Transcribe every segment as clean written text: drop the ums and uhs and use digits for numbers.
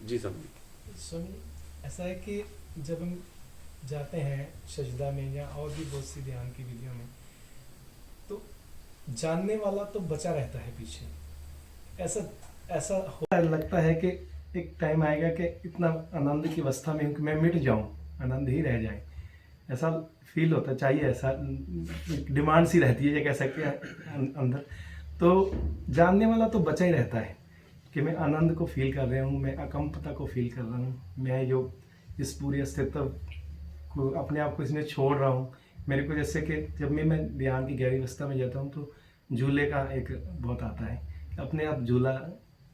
जी समझ। स्वामी, ऐसा है कि जब हम जाते हैं सजदा में या और भी बहुत सी ध्यान की विधियों में, तो जानने वाला तो बचा रहता है पीछे। ऐसा ऐसा होता लगता है कि एक टाइम आएगा कि इतना आनंद की अवस्था में हूं कि मैं मिट जाऊं, आनंद ही रह जाए, ऐसा फील होता चाहिए। ऐसा डिमांड सी रहती है, ये कह सकते हैं अंदर। तो जानने वाला तो बचा ही रहता है कि मैं आनंद को फील कर रहा हूँ, मैं अकम्पता को फील कर रहा हूँ, मैं जो इस पूरी अस्तित्व को, अपने आप को इसमें छोड़ रहा हूँ। मेरे को जैसे कि जब मैं ध्यान की गहरी अवस्था में जाता हूँ तो झूले का एक बहुत आता है, अपने आप झूला,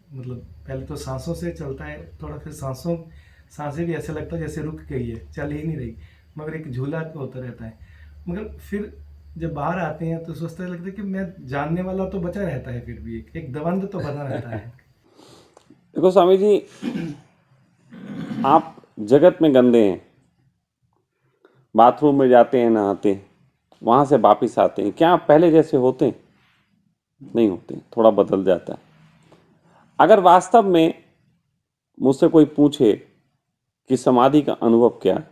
मतलब पहले तो सांसों से चलता है थोड़ा, फिर सांसें भी ऐसे लगता है जैसे रुक गई है, चल ही नहीं रही, मगर एक झूला होता रहता है। मगर फिर जब बाहर आते हैं तो सोचते लगता है कि मैं जानने वाला तो बचा रहता है, फिर भी एक द्वंद्व तो बना रहता है। देखो स्वामी जी, आप जगत में गंदे हैं, बाथरूम में जाते हैं, नहाते हैं, वहां से वापिस आते हैं, क्या आप पहले जैसे होते हैं? नहीं होते, थोड़ा बदल जाता है। अगर वास्तव में मुझसे कोई पूछे कि समाधि का अनुभव क्या है,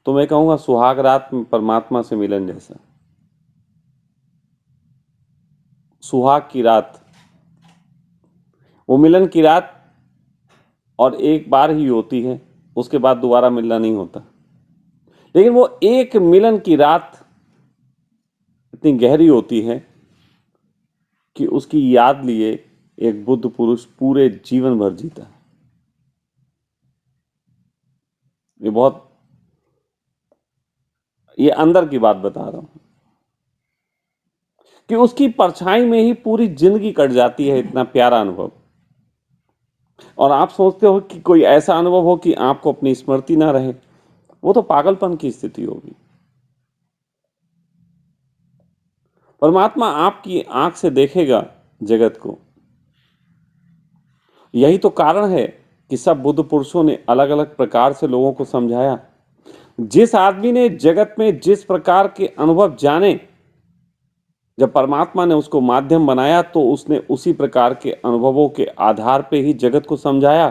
तो मैं कहूंगा सुहाग रात में परमात्मा से मिलन जैसा। सुहाग की रात, वो मिलन की रात, और एक बार ही होती है, उसके बाद दोबारा मिलना नहीं होता। लेकिन वो एक मिलन की रात इतनी गहरी होती है कि उसकी याद लिए एक बुद्ध पुरुष पूरे जीवन भर जीता। ये बहुत, ये अंदर की बात बता रहा हूं कि उसकी परछाई में ही पूरी जिंदगी कट जाती है, इतना प्यारा अनुभव। और आप सोचते हो कि कोई ऐसा अनुभव हो कि आपको अपनी स्मृति ना रहे, वो तो पागलपन की स्थिति होगी। परमात्मा आपकी आंख से देखेगा जगत को। यही तो कारण है कि सब बुद्ध पुरुषों ने अलग अलग प्रकार से लोगों को समझाया। जिस आदमी ने जगत में जिस प्रकार के अनुभव जाने, जब परमात्मा ने उसको माध्यम बनाया तो उसने उसी प्रकार के अनुभवों के आधार पे ही जगत को समझाया।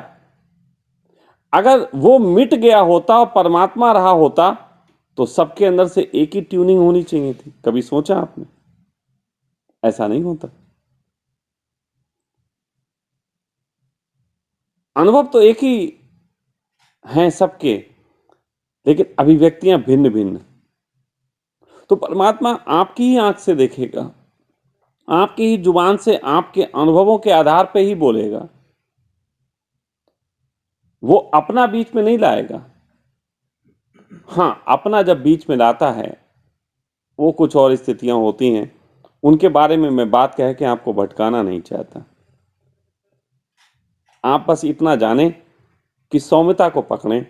अगर वो मिट गया होता और परमात्मा रहा होता तो सबके अंदर से एक ही ट्यूनिंग होनी चाहिए थी। कभी सोचा आपने? ऐसा नहीं होता। अनुभव तो एक ही हैं सबके, लेकिन अभिव्यक्तियां भिन्न भिन्न। तो परमात्मा आपकी ही आंख से देखेगा, आपकी ही जुबान से आपके अनुभवों के आधार पे ही बोलेगा। वो अपना बीच में नहीं लाएगा। हां, अपना जब बीच में लाता है, वो कुछ और स्थितियां होती हैं, उनके बारे में मैं बात कह के आपको भटकाना नहीं चाहता। आप बस इतना जानें कि सौम्यता को पकड़ें।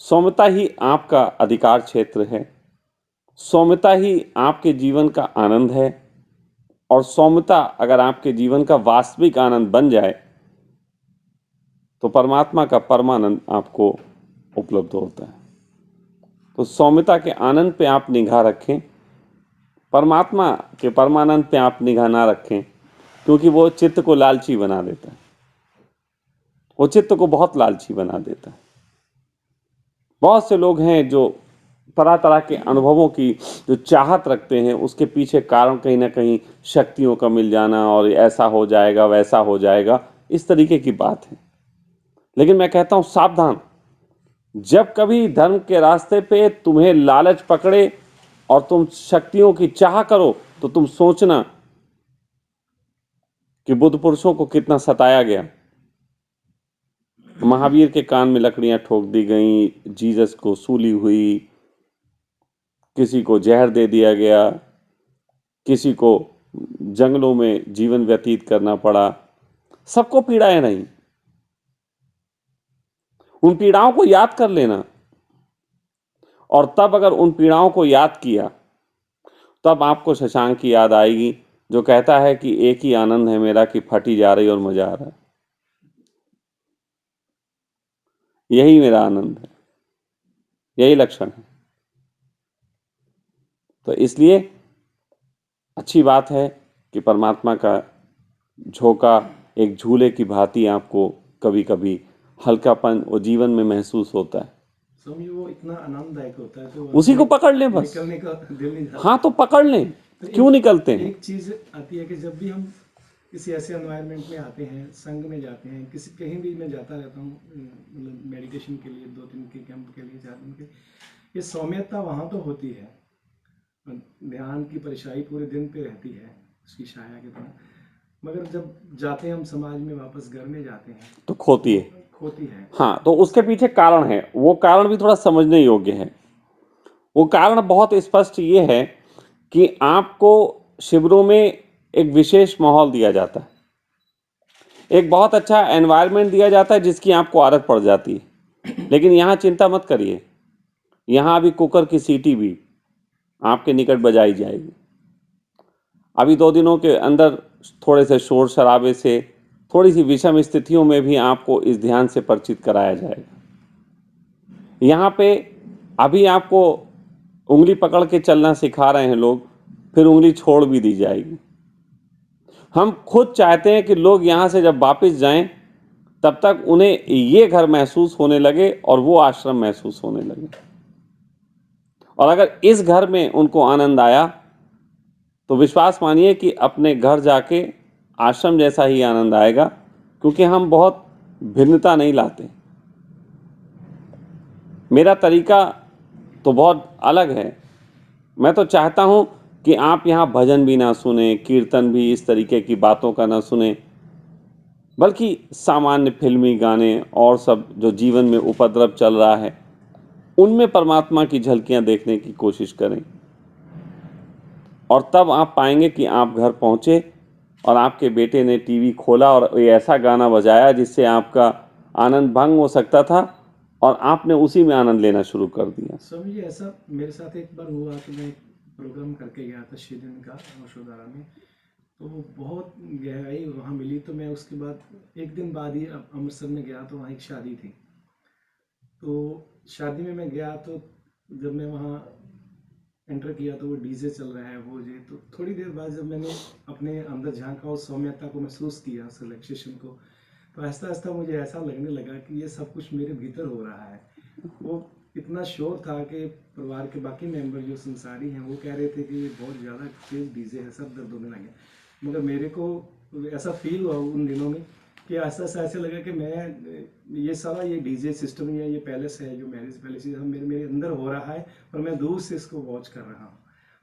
सौम्यता ही आपका अधिकार क्षेत्र है। सौम्यता ही आपके जीवन का आनंद है। और सौम्यता अगर आपके जीवन का वास्तविक आनंद बन जाए तो परमात्मा का परमानंद आपको उपलब्ध होता है। तो सौम्यता के आनंद पे आप निगाह रखें, परमात्मा के परमानंद पे आप निगाह ना रखें, क्योंकि वो चित्त को लालची बना देता है। वो चित्त को बहुत लालची बना देता है। बहुत से लोग हैं जो तरह तरह के अनुभवों की जो चाहत रखते हैं, उसके पीछे कारण कहीं ना कहीं शक्तियों का मिल जाना और ऐसा हो जाएगा वैसा हो जाएगा, इस तरीके की बात है। लेकिन मैं कहता हूं सावधान, जब कभी धर्म के रास्ते पे तुम्हें लालच पकड़े और तुम शक्तियों की चाह करो, तो तुम सोचना कि बुद्ध पुरुषों को कितना सताया गया। महावीर के कान में लकड़ियां ठोक दी गईं, जीसस को सूली हुई, किसी को जहर दे दिया गया, किसी को जंगलों में जीवन व्यतीत करना पड़ा। सबको पीड़ाएं नहीं। उन पीड़ाओं को याद कर लेना, और तब अगर उन पीड़ाओं को याद किया, तब आपको शशांक की याद आएगी, जो कहता है कि एक ही आनंद है मेरा कि फटी जा रही और मजा आ रहा है। यही मेरा आनंद है, यही लक्षण है। तो इसलिए अच्छी बात है कि परमात्मा का झोंका एक झूले की भांति आपको कभी कभी हल्कापन वो जीवन में महसूस होता है, स्वामी वो इतना आनंददायक होता है तो उसी को पकड़ लें बस। निकलने का दिल नहीं हाँ चाहता। तो पकड़ लें, तो क्यों निकलते हैं? एक चीज आती है कि जब भी हम किसी ऐसे एनवायरनमेंट में आते हैं, संघ में जाते हैं, किसी कहीं भी मैं जाता रहता हूँ, मतलब मेडिटेशन के लिए 2 दिन के कैंप के लिए, 4 दिन के, ये सौम्यता वहाँ तो होती है, ध्यान की परिशाई पूरे दिन पे रहती है उसकी छाया की तरह, मगर जब जाते हैं हम समाज में, वापस घर में जाते हैं तो खोती है। खोती है। हाँ, तो उसके पीछे कारण है, वो कारण भी थोड़ा समझने योग्य है। वो कारण बहुत स्पष्ट ये है कि आपको शिविरों में एक विशेष माहौल दिया जाता है, एक बहुत अच्छा एनवायरनमेंट दिया जाता है जिसकी आपको आदत पड़ जाती है। लेकिन यहाँ चिंता मत करिए, यहाँ अभी कुकर की सीटी भी आपके निकट बजाई जाएगी। अभी 2 दिनों के अंदर थोड़े से शोर शराबे से, थोड़ी सी विषम स्थितियों में भी आपको इस ध्यान से परिचित कराया जाएगा। यहाँ पे अभी आपको उंगली पकड़ के चलना सिखा रहे हैं लोग, फिर उंगली छोड़ भी दी जाएगी। हम खुद चाहते हैं कि लोग यहाँ से जब वापस जाएं तब तक उन्हें ये घर महसूस होने लगे और वो आश्रम महसूस होने लगे। और अगर इस घर में उनको आनंद आया तो विश्वास मानिए कि अपने घर जाके आश्रम जैसा ही आनंद आएगा, क्योंकि हम बहुत भिन्नता नहीं लाते। मेरा तरीका तो बहुत अलग है। मैं तो चाहता हूं कि आप यहाँ भजन भी ना सुने, कीर्तन भी इस तरीके की बातों का ना सुने, बल्कि सामान्य फिल्मी गाने और सब जो जीवन में उपद्रव चल रहा है उनमें परमात्मा की झलकियां देखने की कोशिश करें। और तब आप पाएंगे कि आप घर पहुंचे और आपके बेटे ने टीवी खोला और ये ऐसा गाना बजाया जिससे आपका आनंद भंग हो सकता था और आपने उसी में आनंद लेना शुरू कर दिया। स्वामी जी ऐसा मेरे साथ एक बार हुआ कि मैं एक प्रोग्राम करके गया था 6 दिन का यशोधारा में, तो वो बहुत गहराई वहाँ मिली। तो मैं उसके बाद एक दिन बाद ही अमृतसर में गया, तो वहाँ एक शादी थी। तो शादी में मैं गया, तो जब मैं वहाँ एंटर किया तो वो डीजे चल रहा है, वो जे, तो थोड़ी देर बाद जब मैंने अपने अंदर झांका और सौम्यता को महसूस किया, उस रिलैक्सेशन को, तो आहिस्ता आहिस्ता मुझे ऐसा लगने लगा कि ये सब कुछ मेरे भीतर हो रहा है। वो इतना शोर था कि परिवार के बाकी मेंबर जो संसारी हैं वो कह रहे थे कि ये बहुत ज़्यादा तेज डीजे है, सब दर्द होने लगे। मगर मेरे को ऐसा फील हुआ उन दिनों में कि ऐसा ऐसे लगा कि मैं ये सारा ये डीजे सिस्टम या ये पैलेस है, जो मैरिज पैलेस है, मेरे मेरे अंदर हो रहा है और मैं दूर से इसको वॉच कर रहा हूँ।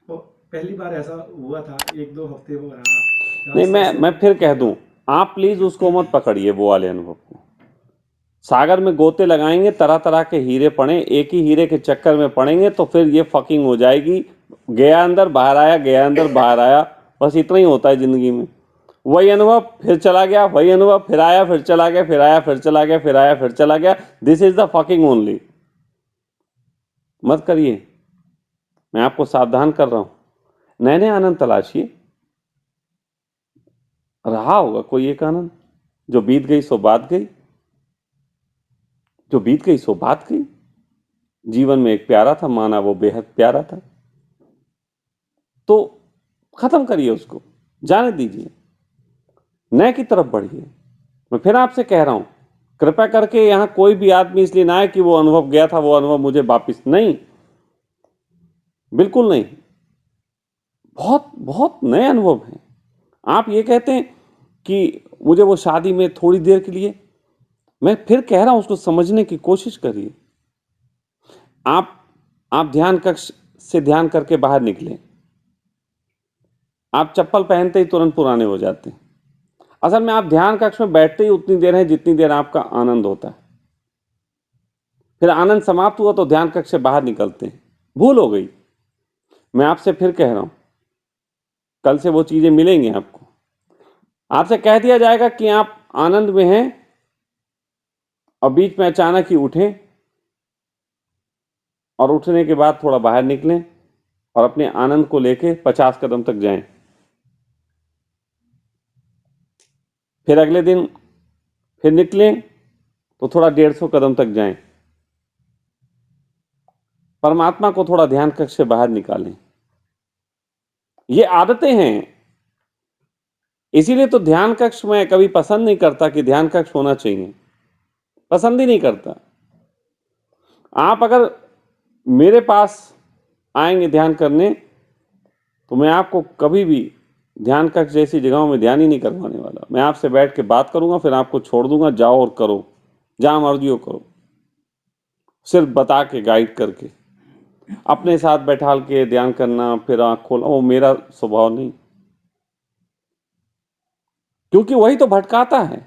तो पहली बार ऐसा हुआ था, 1-2 हफ्ते वो रहा। नहीं, मैं फिर कह दूं, आप प्लीज उसको मत पकड़िए, वो वाले अनुभव को। सागर में गोते लगाएंगे, तरह तरह के हीरे पड़े, एक ही हीरे के चक्कर में पड़ेंगे तो फिर ये फकिंग हो जाएगी। गया अंदर बाहर आया, गया अंदर बाहर आया, बस इतना ही होता है जिंदगी में। वही अनुभव फिर चला गया, वही अनुभव फिर आया, फिर चला गया, फिर आया, फिर चला गया, फिर आया, फिर चला गया। This is the fucking only. मत करिए, मैं आपको सावधान कर रहा हूं। नए नए आनंद तलाशिए। रहा होगा कोई एक आनंद, जो बीत गई सो बात गई, जो बीत गई सो बात गई। जीवन में एक प्यारा था, माना वो बेहद प्यारा था, तो खत्म करिए उसको, जाने दीजिए, नए की तरफ बढ़िए। मैं फिर आपसे कह रहा हूं, कृपया करके यहां कोई भी आदमी इसलिए ना आए कि वो अनुभव गया था, वो अनुभव मुझे वापिस नहीं, बिल्कुल नहीं। बहुत बहुत नए अनुभव हैं। आप ये कहते हैं कि मुझे वो शादी में थोड़ी देर के लिए, मैं फिर कह रहा हूं उसको समझने की कोशिश करिए। आप आप ध्यान कक्ष से ध्यान करके बाहर निकले, आप चप्पल पहनते ही तुरंत पुराने हो जाते हैं। असल में आप ध्यान कक्ष में बैठते ही उतनी देर है जितनी देर आपका आनंद होता है। फिर आनंद समाप्त हुआ तो ध्यान कक्ष से बाहर निकलते हैं, भूल हो गई। मैं आपसे फिर कह रहा हूं, कल से वो चीजें मिलेंगी आपको। आपसे कह दिया जाएगा कि आप आनंद में हैं और बीच में अचानक ही उठें और उठने के बाद थोड़ा बाहर निकलें और अपने आनंद को लेके 50 कदम तक जाएं। फिर अगले दिन फिर निकलें तो थोड़ा 150 कदम तक जाएं। परमात्मा को थोड़ा ध्यान कक्ष से बाहर निकालें। ये आदतें हैं, इसीलिए तो ध्यान कक्ष मैं कभी पसंद नहीं करता कि ध्यान कक्ष होना चाहिए। पसंद ही नहीं करता। आप अगर मेरे पास आएंगे ध्यान करने तो मैं आपको कभी भी ध्यान कक्ष जैसी जगहों में ध्यान ही नहीं करवाने वाला। मैं आपसे बैठ के बात करूंगा, फिर आपको छोड़ दूंगा, जाओ और करो, जहां मर्जी हो करो, सिर्फ बता के, गाइड करके। अपने साथ बैठाल के ध्यान करना, फिर आंख खोलना, वो मेरा स्वभाव नहीं, क्योंकि वही तो भटकाता है।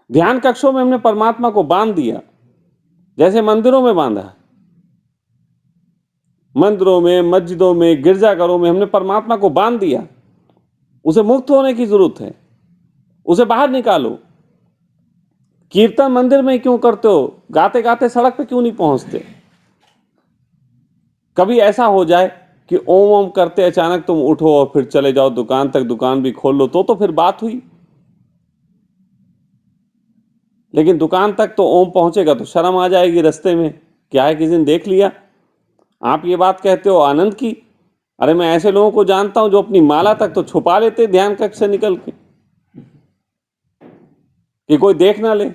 ध्यान कक्षों में हमने परमात्मा को बांध दिया, जैसे मंदिरों में बांधा है। मंदिरों में, मस्जिदों में, गिरजाघरों में हमने परमात्मा को बांध दिया। उसे मुक्त होने की जरूरत है, उसे बाहर निकालो। कीर्तन मंदिर में क्यों करते हो? गाते गाते सड़क पे क्यों नहीं पहुंचते? कभी ऐसा हो जाए कि ओम ओम करते अचानक तुम उठो और फिर चले जाओ दुकान तक, दुकान भी खोल लो, तो फिर बात हुई। लेकिन दुकान तक तो ओम पहुंचेगा तो शर्म आ जाएगी रास्ते में, क्या है किसी ने देख लिया। आप ये बात कहते हो आनंद की। अरे मैं ऐसे लोगों को जानता हूं जो अपनी माला तक तो छुपा लेते ध्यान कक्ष से निकल के, कि कोई देख ना ले।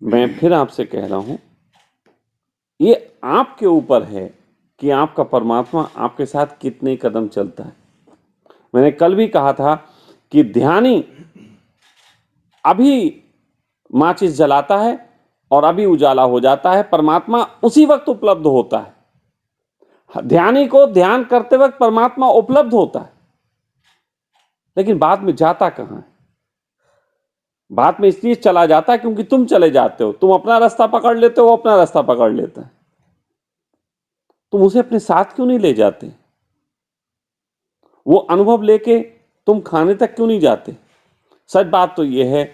मैं फिर आपसे कह रहा हूं, ये आपके ऊपर है कि आपका परमात्मा आपके साथ कितने कदम चलता है। मैंने कल भी कहा था कि ध्यानी अभी माचिस जलाता है और अभी उजाला हो जाता है, परमात्मा उसी वक्त उपलब्ध होता है। ध्यानी को ध्यान करते वक्त परमात्मा उपलब्ध होता है, लेकिन बाद में जाता कहां है? बाद में इसलिए चला जाता है क्योंकि तुम चले जाते हो। तुम अपना रास्ता पकड़ लेते हो, वो अपना रास्ता पकड़ लेता है। तुम उसे अपने साथ क्यों नहीं ले जाते? वो अनुभव लेके तुम खाने तक क्यों नहीं जाते? सच बात तो यह है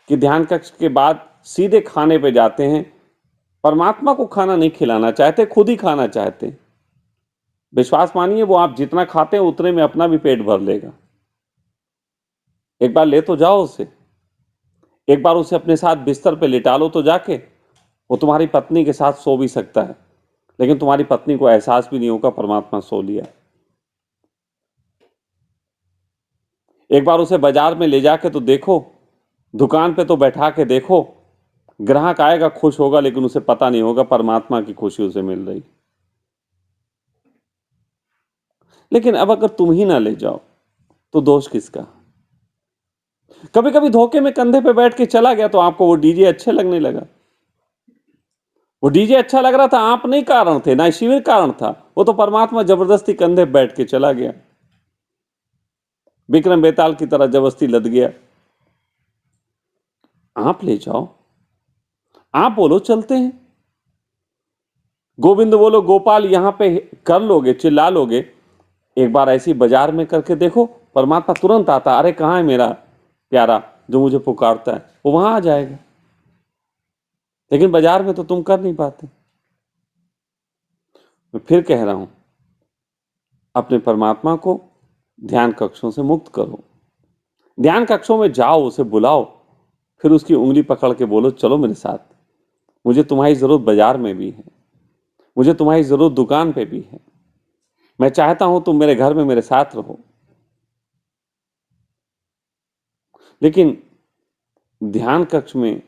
कि ध्यान कक्ष के बाद सीधे खाने पे जाते हैं। परमात्मा को खाना नहीं खिलाना चाहते, खुद ही खाना चाहते हैं। विश्वास मानिए, वो आप जितना खाते हैं उतने में अपना भी पेट भर लेगा। एक बार ले तो जाओ उसे, एक बार उसे अपने साथ बिस्तर पे लिटा लो तो जाके। वो तुम्हारी पत्नी के साथ सो भी सकता है, लेकिन तुम्हारी पत्नी को एहसास भी नहीं होगा परमात्मा सो लिया। एक बार उसे बाजार में ले जाके तो देखो, दुकान पे तो बैठा के देखो। ग्राहक आएगा, खुश होगा, लेकिन उसे पता नहीं होगा परमात्मा की खुशी उसे मिल रही। लेकिन अब अगर तुम ही ना ले जाओ तो दोष किसका? कभी कभी धोखे में कंधे पे बैठ के चला गया तो आपको वो डीजे अच्छे लगने लगा। वो डीजे अच्छा लग रहा था, आप नहीं कारण थे, ना शिविर कारण था, वो तो परमात्मा जबरदस्ती कंधे पे बैठ के चला गया, विक्रम बेताल की तरह जबरदस्ती लद गया। आप ले जाओ, आप बोलो चलते हैं, गोविंद बोलो, गोपाल यहां पे कर लोगे, चिल्ला लोगे। एक बार ऐसी बाजार में करके देखो, परमात्मा तुरंत आता। अरे कहां है मेरा प्यारा जो मुझे पुकारता है? वो वहां आ जाएगा। लेकिन बाजार में तो तुम कर नहीं पाते। मैं फिर कह रहा हूं, अपने परमात्मा को ध्यान कक्षों से मुक्त करो। ध्यान कक्षों में जाओ, उसे बुलाओ, फिर उसकी उंगली पकड़ के बोलो चलो मेरे साथ। मुझे तुम्हारी जरूरत बाजार में भी है, मुझे तुम्हारी जरूरत दुकान पे भी है। मैं चाहता हूं तुम मेरे घर में मेरे साथ रहो। लेकिन ध्यान कक्ष में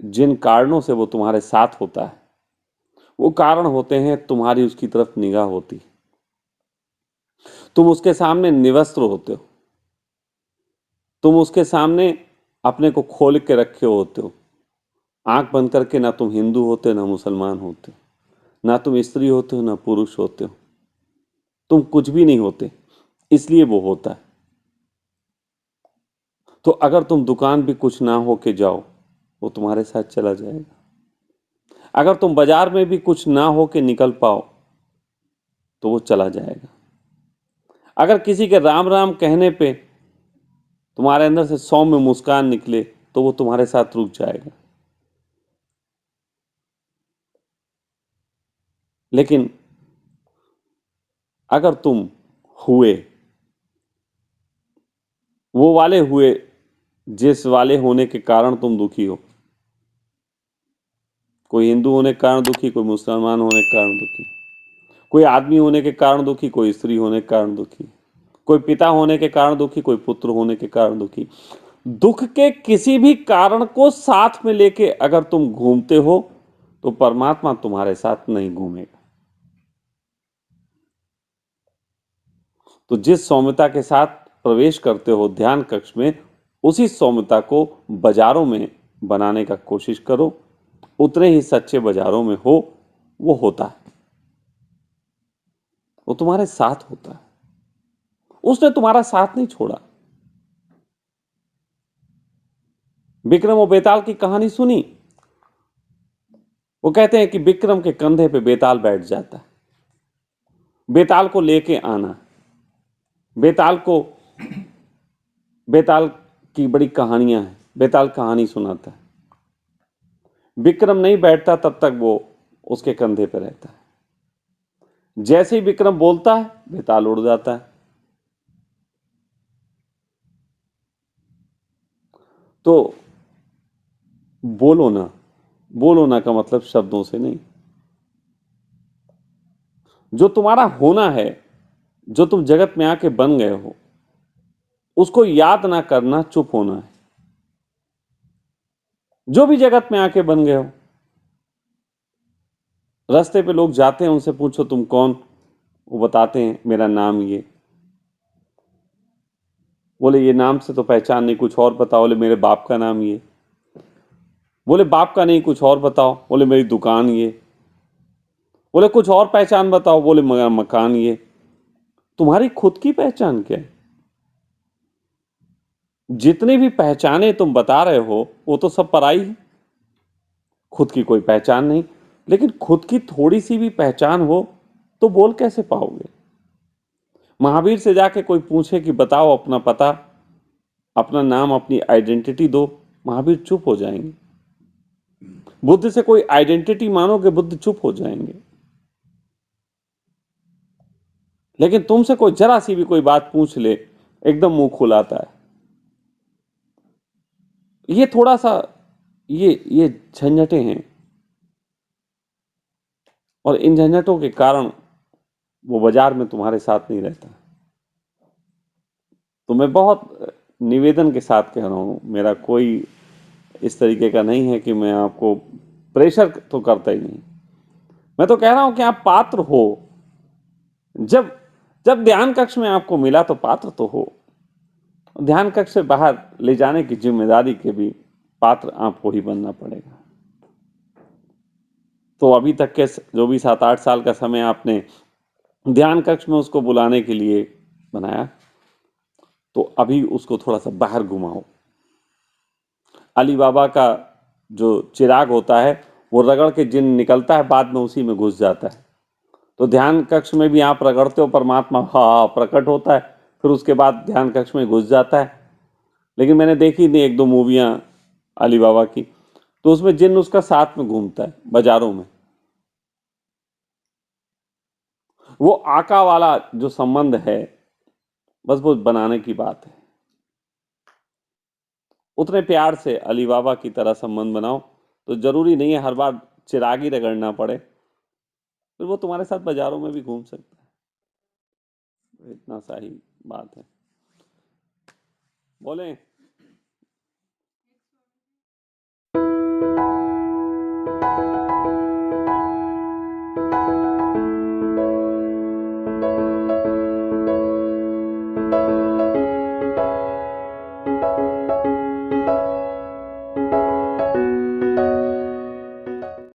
जिन कारणों से वो तुम्हारे साथ होता है, वो कारण होते हैं तुम्हारी उसकी तरफ निगाह होती। तुम उसके सामने निवस्त्र होते हो, तुम उसके सामने अपने को खोल के रखे होते हो। आंख बंद करके ना तुम हिंदू होते ना मुसलमान होते, ना तुम स्त्री होते हो ना पुरुष होते हो, तुम कुछ भी नहीं होते, इसलिए वो होता है। तो अगर तुम दुकान भी कुछ ना होके जाओ, वो तुम्हारे साथ चला जाएगा। अगर तुम बाजार में भी कुछ ना होके निकल पाओ तो वो चला जाएगा। अगर किसी के राम राम कहने पे तुम्हारे अंदर से 100 में मुस्कान निकले तो वो तुम्हारे साथ रुक जाएगा। लेकिन अगर तुम हुए, वो वाले हुए जिस वाले होने के कारण तुम दुखी हो, कोई हिंदू होने के कारण दुखी, कोई मुसलमान होने के कारण दुखी, कोई आदमी होने के कारण दुखी, कोई स्त्री होने के कारण दुखी, कोई पिता होने के कारण दुखी, कोई पुत्र होने के कारण दुखी, दुख के किसी भी कारण को साथ में लेके अगर तुम घूमते हो तो परमात्मा तुम्हारे साथ नहीं घूमेगा। तो जिस सौम्यता के साथ प्रवेश करते हो ध्यान कक्ष में, उसी सौम्यता को बाजारों में बनाने का कोशिश करो। उतने ही सच्चे बाजारों में हो, वो होता है, वो तुम्हारे साथ होता है। उसने तुम्हारा साथ नहीं छोड़ा। विक्रम और बेताल की कहानी सुनी? वो कहते हैं कि विक्रम के कंधे पे बेताल बैठ जाता है। बेताल को लेके आना, बेताल को, बेताल की बड़ी कहानियां हैं, बेताल कहानी सुनाता है। विक्रम नहीं बैठता तब तक वो उसके कंधे पे रहता है। जैसे ही विक्रम बोलता है बेताल उड़ जाता है। तो बोलो ना, बोलो ना का मतलब शब्दों से नहीं। जो तुम्हारा होना है, जो तुम जगत में आके बन गए हो, उसको याद ना करना चुप होना है। जो भी जगत में आके बन गए हो, रास्ते पे लोग जाते हैं, उनसे पूछो तुम कौन, वो बताते हैं मेरा नाम ये। बोले ये नाम से तो पहचान नहीं, कुछ और बताओ। बोले मेरे बाप का नाम ये। बोले बाप का नहीं, कुछ और बताओ। बोले मेरी दुकान ये। बोले कुछ और पहचान बताओ। बोले मेरा मकान ये। तुम्हारी खुद की पहचान क्या है? जितनी भी पहचाने तुम बता रहे हो वो तो सब पराई है। खुद की कोई पहचान नहीं। लेकिन खुद की थोड़ी सी भी पहचान हो तो बोल कैसे पाओगे? महावीर से जाके कोई पूछे कि बताओ अपना पता, अपना नाम, अपनी आइडेंटिटी दो, महावीर चुप हो जाएंगे। बुद्ध से कोई आइडेंटिटी मानोगे, बुद्ध चुप हो जाएंगे। लेकिन तुमसे कोई जरा सी भी कोई बात पूछ ले, एकदम मुंह खुलाता है। ये थोड़ा सा, ये झंझटें हैं, और इन झंझटों के कारण वो बाजार में तुम्हारे साथ नहीं रहता। तो मैं बहुत निवेदन के साथ कह रहा हूं, मेरा कोई इस तरीके का नहीं है कि मैं आपको प्रेशर तो करता ही नहीं। मैं तो कह रहा हूं कि आप पात्र हो। जब जब ध्यान कक्ष में आपको मिला तो पात्र तो हो। ध्यान कक्ष से बाहर ले जाने की जिम्मेदारी के भी पात्र आपको ही बनना पड़ेगा। तो अभी तक के जो भी 7-8 साल का समय आपने ध्यान कक्ष में उसको बुलाने के लिए बनाया, तो अभी उसको थोड़ा सा बाहर घुमाओ। अली बाबा का जो चिराग होता है वो रगड़ के जिन निकलता है, बाद में उसी में घुस जाता है। तो ध्यान कक्ष में भी आप रगड़ते हो, परमात्मा हाँ प्रकट होता है, फिर उसके बाद ध्यान कक्ष में घुस जाता है। लेकिन मैंने देखी नहीं 1-2 मूवियां अली बाबा की, तो उसमें जिन उसका साथ में घूमता है बाजारों में। वो आका वाला जो संबंध है, बस वो बनाने की बात है। उतने प्यार से अली बाबा की तरह संबंध बनाओ, तो जरूरी नहीं है हर बार चिराग ही रगड़ना पड़े, फिर वो तुम्हारे साथ बाजारों में भी घूम सकता है। इतना सा ही बात है। बोले